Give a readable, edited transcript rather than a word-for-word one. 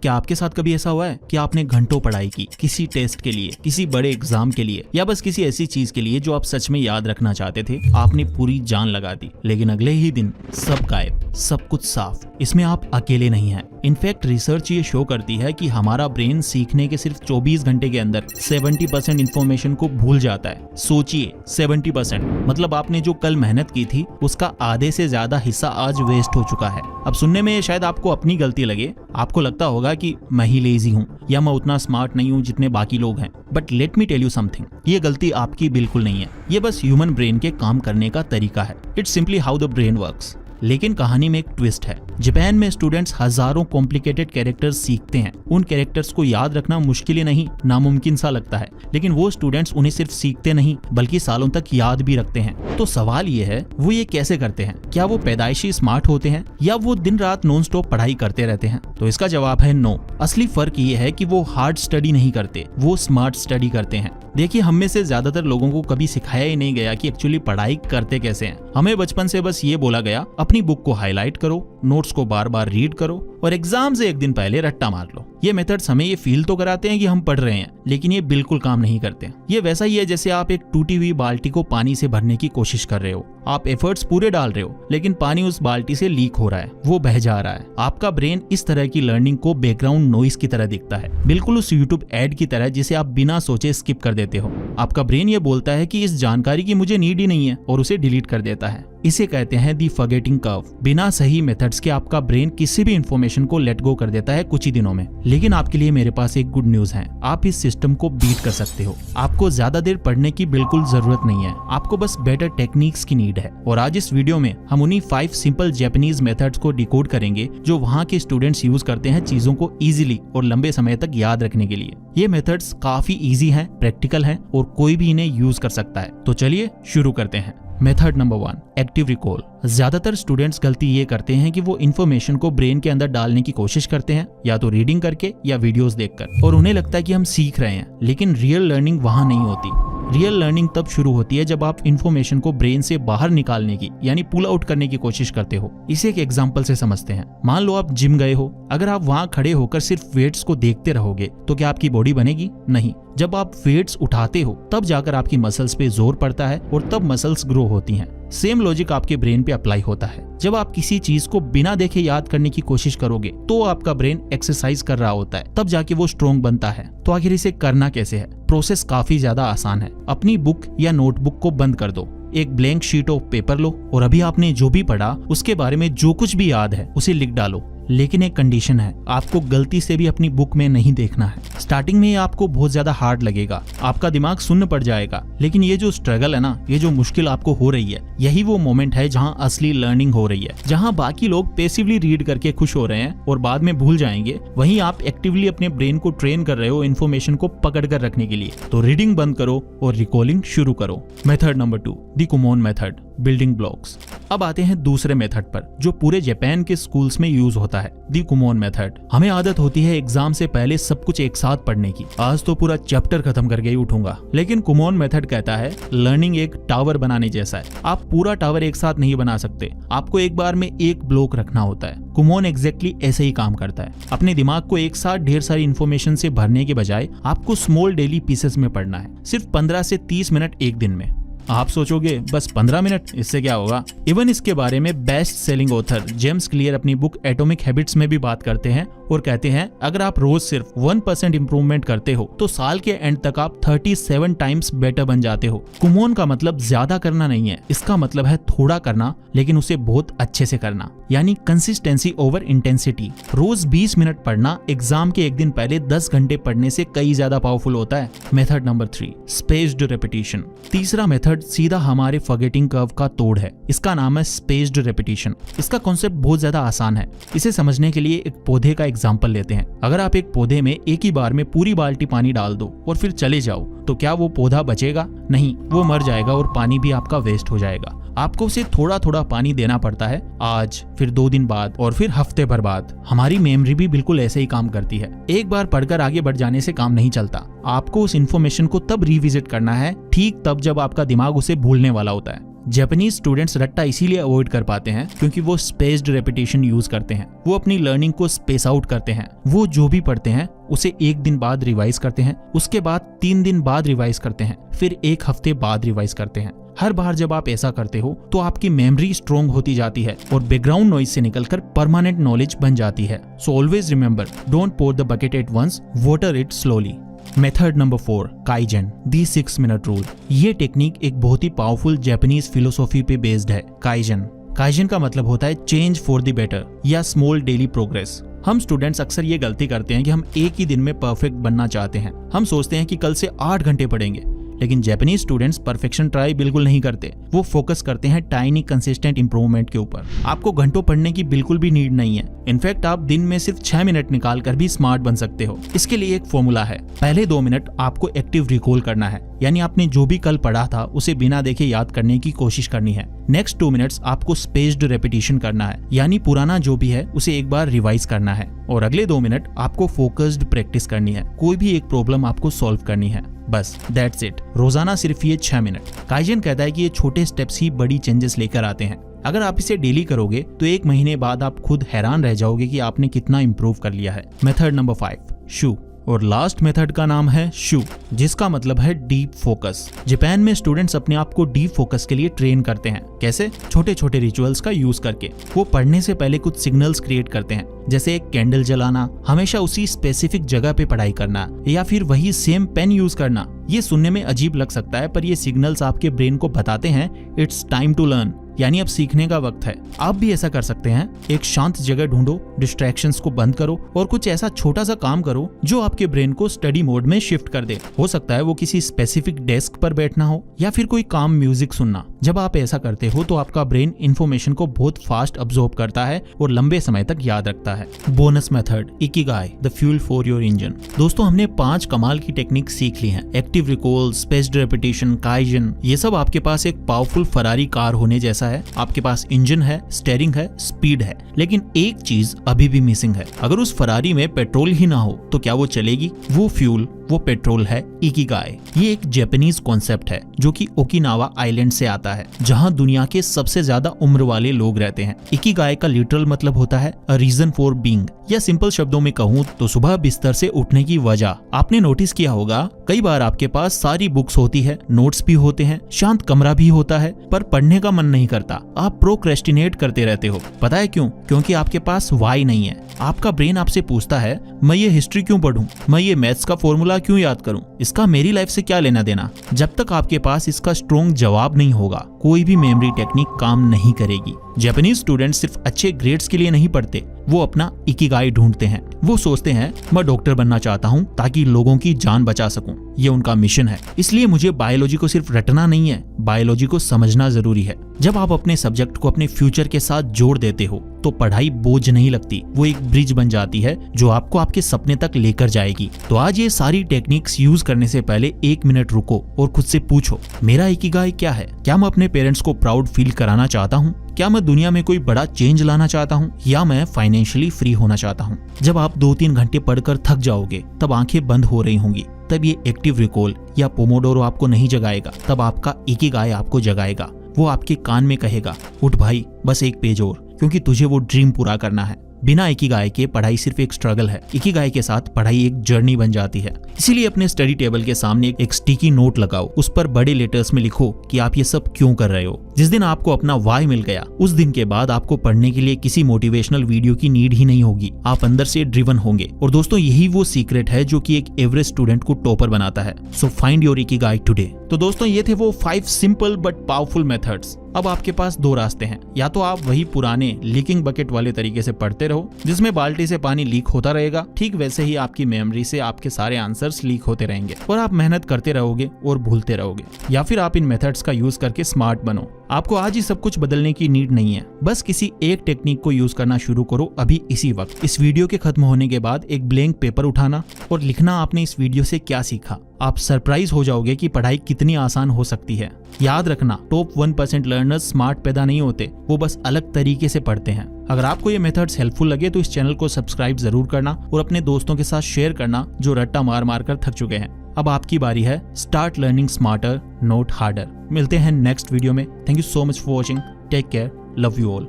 क्या आपके साथ कभी ऐसा हुआ है कि आपने घंटों पढ़ाई की किसी टेस्ट के लिए, किसी बड़े एग्जाम के लिए, या बस किसी ऐसी चीज के लिए जो आप सच में याद रखना चाहते थे? आपने पूरी जान लगा दी, लेकिन अगले ही दिन सब गायब, सब कुछ साफ। इसमें आप अकेले नहीं हैं। इनफैक्ट रिसर्च ये शो करती है कि हमारा ब्रेन सीखने के सिर्फ 24 घंटे के अंदर 70% इंफॉर्मेशन को भूल जाता है। सोचिए 70%, मतलब आपने जो कल मेहनत की थी उसका आधे से ज्यादा हिस्सा आज वेस्ट हो चुका है। अब सुनने में शायद आपको अपनी गलती लगे, आपको लगता होगा कि मैं ही लेजी हूँ या मैं उतना स्मार्ट नहीं हूँ जितने बाकी लोग हैं। But let me tell you something, ये गलती आपकी बिल्कुल नहीं है। ये बस ह्यूमन ब्रेन के काम करने का तरीका है। It's simply how the brain works. लेकिन कहानी में एक ट्विस्ट है। जापान में स्टूडेंट्स हजारों कॉम्प्लिकेटेड कैरेक्टर्स सीखते हैं। उन कैरेक्टर्स को याद रखना मुश्किल ही नहीं, नामुमकिन सा लगता है, लेकिन वो स्टूडेंट्स उन्हें सिर्फ सीखते नहीं बल्कि सालों तक याद भी रखते हैं। तो सवाल ये है, वो ये कैसे करते हैं? क्या वो पैदाइशी स्मार्ट होते हैं या वो दिन रात नॉन स्टॉप पढ़ाई करते रहते हैं? तो इसका जवाब है नो। असली फर्क ये है कि वो हार्ड स्टडी नहीं करते, वो स्मार्ट स्टडी करते हैं। देखिए, हम में से ज्यादातर लोगों को कभी सिखाया ही नहीं गया कि एक्चुअली पढ़ाई करते कैसे हैं। हमें बचपन से बस ये बोला गया, अपनी बुक को हाईलाइट करो, नोट्स को बार बार रीड करो और एग्जाम से एक दिन पहले रट्टा मार लो। ये मेथड्स हमें ये फील तो कराते हैं कि हम पढ़ रहे हैं, लेकिन ये बिल्कुल काम नहीं करते। ये वैसा ही है जैसे आप एक टूटी हुई बाल्टी को पानी से भरने की कोशिश कर रहे हो। आप एफर्ट्स पूरे डाल रहे हो, लेकिन पानी उस बाल्टी से लीक हो रहा है, वो बह जा रहा है। आपका ब्रेन इस तरह की लर्निंग को बैकग्राउंड नॉइस की तरह दिखता है, बिल्कुल उस यूट्यूब एड की तरह जिसे आप बिना सोचे स्किप कर देते हो। आपका ब्रेन ये बोलता है कि इस जानकारी की मुझे नीड ही नहीं है और उसे डिलीट कर देता है। इसे कहते हैं दी फॉरगेटिंग कर्व। बिना सही मेथड्स के आपका ब्रेन किसी भी इंफॉर्मेशन को लेट गो कर देता है कुछ ही दिनों में। लेकिन आपके लिए मेरे पास एक गुड न्यूज है, आप इस सिस्टम को बीट कर सकते हो। आपको ज्यादा देर पढ़ने की बिल्कुल जरूरत नहीं है, आपको बस बेटर टेक्निक्स की नीड है। और आज इस वीडियो में हम उन्हीं 5 सिंपल जापानीज मेथड्स को डिकोड करेंगे जो वहाँ के स्टूडेंट्स यूज करते हैं चीजों को इजीली और लंबे समय तक याद रखने के लिए। ये मेथड्स काफी इजी हैं, प्रैक्टिकल हैं और कोई भी इन्हें यूज कर सकता है। तो चलिए शुरू करते हैं। Method number 1, active recall. ज्यादातर स्टूडेंट्स गलती ये करते हैं कि वो इन्फॉर्मेशन को ब्रेन के अंदर डालने की कोशिश करते हैं, या तो रीडिंग करके या वीडियोस देखकर, और उन्हें लगता है कि हम सीख रहे हैं, लेकिन रियल लर्निंग वहां नहीं होती। रियल लर्निंग तब शुरू होती है जब आप इन्फॉर्मेशन को ब्रेन से बाहर निकालने की यानी पुल आउट करने की कोशिश करते हो। इसे एक एग्जांपल से समझते हैं। मान लो आप जिम गए हो, अगर आप वहां खड़े होकर सिर्फ वेट्स को देखते रहोगे तो क्या आपकी बॉडी बनेगी? नहीं। जब आप वेट्स उठाते हो तब जाकर आपकी मसल्स पे जोर पड़ता है और तब मसल्स ग्रो होती हैं। सेम लॉजिक आपके ब्रेन पे अप्लाई होता है। जब आप किसी चीज को बिना देखे याद करने की कोशिश करोगे तो आपका ब्रेन एक्सरसाइज कर रहा होता है, तब जाके वो स्ट्रॉन्ग बनता है। तो आखिर इसे करना कैसे है? प्रोसेस काफी ज्यादा आसान है। अपनी बुक या नोटबुक को बंद कर दो, एक ब्लैंक शीट ऑफ पेपर लो और अभी आपने जो भी पढ़ा उसके बारे में जो कुछ भी याद है उसे लिख डालो। लेकिन एक कंडीशन है, आपको गलती से भी अपनी बुक में नहीं देखना है। स्टार्टिंग में आपको बहुत ज्यादा हार्ड लगेगा, आपका दिमाग सुन्न पड़ जाएगा, लेकिन ये जो स्ट्रगल है ना, ये जो मुश्किल आपको हो रही है, यही वो मोमेंट है जहाँ असली लर्निंग हो रही है। जहाँ बाकी लोग पैसिवली रीड करके खुश हो रहे हैं और बाद में भूल जाएंगे, वहीं आप एक्टिवली अपने ब्रेन को ट्रेन कर रहे हो इन्फॉर्मेशन को पकड़ कर रखने के लिए। तो रीडिंग बंद करो और रिकॉलिंग शुरू करो। Method number 2, the Kumon method, building blocks. अब आते हैं दूसरे मेथड पर जो पूरे जापान के स्कूल्स में यूज होता है, दी कुमोन मेथड। हमें आदत होती है एग्जाम से पहले सब कुछ एक साथ पढ़ने की। आज तो पूरा चैप्टर खत्म करके ही उठूंगा, लेकिन कुमोन मेथड कहता है लर्निंग एक टावर बनाने जैसा है। आप पूरा टावर एक साथ नहीं बना सकते, आपको एक बार में एक ब्लॉक रखना होता है। कुमोन एग्जैक्टली ऐसे ही काम करता है। अपने दिमाग को एक साथ ढेर सारी इन्फॉर्मेशन से भरने के बजाय आपको स्मॉल डेली पीसेस में पढ़ना है, सिर्फ 15 से 30 मिनट एक दिन में। आप सोचोगे बस 15 मिनट, इससे क्या होगा? इवन इसके बारे में best selling author James clear अपनी बुक एटॉमिक हैबिट्स में भी बात करते हैं और कहते हैं अगर आप रोज सिर्फ 1% इंप्रूवमेंट करते हो तो साल के एंड तक आप 37 टाइम्स बेटर बन जाते हो। कुमोन का मतलब ज्यादा करना नहीं है, इसका मतलब है थोड़ा करना, लेकिन उसे बहुत अच्छे से करना, यानी कंसिस्टेंसी ओवर इंटेंसिटी। रोज 20 मिनट पढ़ना एग्जाम के एक दिन पहले 10 घंटे पढ़ने से कई ज्यादा पावरफुल होता है। Method number 3, spaced repetition. तीसरा मेथड सीधा हमारे फॉरगेटिंग कर्व का तोड़ है। इसका नाम है स्पेस्ड रेपिटेशन। इसका कॉन्सेप्ट बहुत ज्यादा आसान है। इसे समझने के लिए एक पौधे का एग्जांपल लेते हैं। अगर आप एक पौधे में एक ही बार में पूरी बाल्टी पानी डाल दो और फिर चले जाओ, तो क्या वो पौधा बचेगा? नहीं, वो मर जाएगा और पानी भी आपका वेस्ट हो जाएगा। आपको उसे थोड़ा थोड़ा पानी देना पड़ता है, आज, फिर 2 दिन बाद और फिर हफ्ते भर बाद। हमारी मेमोरी भी बिल्कुल ऐसे ही काम करती है। एक बार पढ़कर आगे बढ़ जाने से काम नहीं चलता। आपको उस इन्फॉर्मेशन को तब रिविजिट करना है, ठीक तब जब आपका दिमाग उसे भूलने वाला होता है। जापानीज स्टूडेंट्स रट्टा इसीलिए अवॉइड कर पाते हैं क्योंकि वो स्पेस्ड रेपिटेशन यूज करते हैं। वो अपनी लर्निंग को स्पेस आउट करते हैं। वो जो भी पढ़ते हैं उसे 1 दिन बाद रिवाइज करते हैं, उसके बाद 3 दिन बाद रिवाइज करते हैं, फिर 1 हफ्ते बाद रिवाइज करते हैं। हर बार जब आप ऐसा करते हो तो आपकी मेमोरी स्ट्रॉन्ग होती जाती है और बैकग्राउंड नॉइज से निकलकर परमानेंट नॉलेज बन जाती है। So always remember, don't pour the bucket at once, water it slowly. Method number 4, kaizen, the 6 minute rule. ये टेक्निक एक बहुत ही पावरफुल जापानीज फिलोसॉफी पे बेस्ड है। काइजन का मतलब होता है चेंज फॉर द बेटर या स्मॉल डेली प्रोग्रेस। हम स्टूडेंट्स अक्सर ये गलती करते हैं कि हम एक ही दिन में परफेक्ट बनना चाहते हैं। हम सोचते हैं कि कल से 8 घंटे पढ़ेंगे, लेकिन जापानीज स्टूडेंट्स परफेक्शन ट्राई बिल्कुल नहीं करते। वो फोकस करते हैं टाइनी कंसिस्टेंट इंप्रूवमेंट के ऊपर। आपको घंटों पढ़ने की बिल्कुल भी नीड नहीं है। इनफैक्ट आप दिन में सिर्फ 6 मिनट निकाल कर भी स्मार्ट बन सकते हो। इसके लिए एक फॉर्मूला है। पहले 2 मिनट आपको एक्टिव रिकॉल करना है, यानी आपने जो भी कल पढ़ा था उसे बिना देखे याद करने की कोशिश करनी है। नेक्स्ट 2 मिनट्स आपको स्पेस्ड रेपिटेशन करना है, यानी पुराना जो भी है उसे एक बार रिवाइज करना है। और अगले 2 मिनट आपको फोकस्ड प्रैक्टिस करनी है। कोई भी एक प्रॉब्लम आपको सॉल्व करनी है, बस दैट्स इट। रोजाना सिर्फ ये 6 मिनट। काइजन कहता है कि ये छोटे स्टेप्स ही बड़ी चेंजेस लेकर आते हैं। अगर आप इसे डेली करोगे तो 1 महीने बाद आप खुद हैरान रह जाओगे कि आपने कितना इंप्रूव कर लिया है। मेथड नंबर 5, शू। और लास्ट मेथड का नाम है शू, जिसका मतलब है डीप फोकस। जापान में स्टूडेंट्स अपने आप को डीप फोकस के लिए ट्रेन करते हैं। कैसे? छोटे छोटे रिचुअल्स का यूज करके। वो पढ़ने से पहले कुछ सिग्नल्स क्रिएट करते हैं, जैसे एक कैंडल जलाना, हमेशा उसी स्पेसिफिक जगह पे पढ़ाई करना, या फिर वही सेम पेन यूज करना। ये सुनने में अजीब लग सकता है, पर ये सिग्नल्स आपके ब्रेन को बताते हैं इट्स टाइम टू लर्न, यानी अब सीखने का वक्त है। आप भी ऐसा कर सकते हैं। एक शांत जगह ढूंढो, डिस्ट्रैक्शंस को बंद करो और कुछ ऐसा छोटा सा काम करो जो आपके ब्रेन को स्टडी मोड में शिफ्ट कर दे। हो सकता है वो किसी स्पेसिफिक डेस्क पर बैठना हो या फिर कोई काम म्यूजिक सुनना। जब आप ऐसा करते हो तो आपका ब्रेन इंफॉर्मेशन को बहुत फास्ट अब्सॉर्ब करता है और लंबे समय तक याद रखता है। Bonus method, Ikigai, the fuel for your engine. दोस्तों, हमने 5 कमाल की टेक्निक सीख ली हैं। Active recall, spaced repetition, kaizen. ये सब आपके पास एक पावरफुल फरारी कार होने जैसा है। आपके पास इंजन है, स्टीयरिंग है, स्पीड है, लेकिन एक चीज अभी भी मिसिंग है। अगर उस फरारी में पेट्रोल ही ना हो तो क्या वो चलेगी? वो फ्यूल, वो पेट्रोल है इकिगाई। ये एक जापानीज कॉन्सेप्ट है जो कि ओकिनावा आइलैंड से आता है, जहां दुनिया के सबसे ज्यादा उम्र वाले लोग रहते हैं। इकिगाई का लिटरल मतलब होता है अ रीजन फॉर बीइंग, या सिंपल शब्दों में कहूँ तो सुबह बिस्तर से उठने की वजह। आपने नोटिस किया होगा कई बार आपके पास सारी बुक्स होती है, नोट्स भी होते हैं, शांत कमरा भी होता है, पर पढ़ने का मन नहीं करता। आप प्रोक्रेस्टिनेट करते रहते हो। पता है क्यों? क्योंकि आपके पास वाई नहीं है। आपका ब्रेन आपसे पूछता है, मैं ये हिस्ट्री क्यों पढूं? मैं ये मैथ्स का फॉर्मूला क्यों याद करूं? इसका मेरी लाइफ से क्या लेना देना? जब तक आपके पास इसका स्ट्रॉन्ग जवाब नहीं होगा, कोई भी मेमोरी टेक्निक काम नहीं करेगी। जापानीज स्टूडेंट सिर्फ अच्छे ग्रेड्स के लिए नहीं पढ़ते, वो अपना इकिगाई ढूंढते हैं। वो सोचते हैं, मैं डॉक्टर बनना चाहता हूँ ताकि लोगों की जान बचा सकूं। ये उनका मिशन है। इसलिए मुझे बायोलॉजी को सिर्फ रटना नहीं है, बायोलॉजी को समझना जरूरी है। जब आप अपने सब्जेक्ट को अपने फ्यूचर के साथ जोड़ देते हो तो पढ़ाई बोझ नहीं लगती, वो एक ब्रिज बन जाती है जो आपको आपके सपने तक लेकर जाएगी। तो आज ये सारी टेक्निक्स यूज करने से पहले 1 मिनट रुको और खुद से पूछो, मेरा इकिगाई क्या है? क्या मैं अपने पेरेंट्स को प्राउड फील कराना चाहता हूँ? क्या मैं दुनिया में कोई बड़ा चेंज लाना चाहता हूँ? या मैं फाइनेंशियली फ्री होना चाहता हूँ? जब आप 2-3 घंटे पढ़कर थक जाओगे तब आंखें बंद हो रही होंगी, तब ये एक्टिव रिकॉल या पोमोडोरो आपको नहीं जगाएगा, तब आपका इकिगाई आपको जगाएगा। वो आपके कान में कहेगा, उठ भाई, बस 1 पेज और, क्योंकि तुझे वो ड्रीम पूरा करना है। बिना इकिगाई के पढ़ाई सिर्फ एक स्ट्रगल है, इकिगाई के साथ पढ़ाई एक जर्नी बन जाती है। इसीलिए अपने स्टडी टेबल के सामने एक स्टिकी नोट लगाओ, उस पर बड़े लेटर्स में लिखो कि आप ये सब क्यों कर रहे हो। जिस दिन आपको अपना वाई मिल गया, उस दिन के बाद आपको पढ़ने के लिए किसी मोटिवेशनल वीडियो की नीड ही नहीं होगी। आप अंदर से ड्रिवन होंगे। और दोस्तों, यही वो सीक्रेट है जो कि एक एवरेज स्टूडेंट को टॉपर बनाता है। So find your Ikigai today. तो दोस्तों, ये थे वो 5 सिंपल बट पावरफुल मेथड्स। अब आपके पास 2 रास्ते हैं। या तो आप वही पुराने लीकिंग बकेट वाले तरीके से पढ़ते रहो, जिसमें बाल्टी से पानी लीक होता रहेगा, ठीक वैसे ही आपकी मेमोरी से आपके सारे आंसर्स लीक होते रहेंगे और आप मेहनत करते रहोगे और भूलते रहोगे। या फिर आप इन मेथड्स का यूज करके स्मार्ट बनो। आपको आज ही सब कुछ बदलने की नीड नहीं है, बस किसी एक टेक्निक को यूज करना शुरू करो अभी इसी वक्त। इस वीडियो के खत्म होने के बाद एक ब्लैंक पेपर उठाना और लिखना आपने इस वीडियो से क्या सीखा। आप सरप्राइज हो जाओगे कि पढ़ाई कितनी आसान हो सकती है। याद रखना, टॉप 1% लर्नर्स स्मार्ट पैदा नहीं होते, वो बस अलग तरीके से पढ़ते हैं। अगर आपको ये मेथड्स हेल्पफुल लगे तो इस चैनल को सब्सक्राइब जरूर करना और अपने दोस्तों के साथ शेयर करना जो रट्टा मार मार कर थक चुके हैं। अब आपकी बारी है start learning smarter not harder. मिलते हैं नेक्स्ट वीडियो में। Thank you so much for watching. Take care, love you all.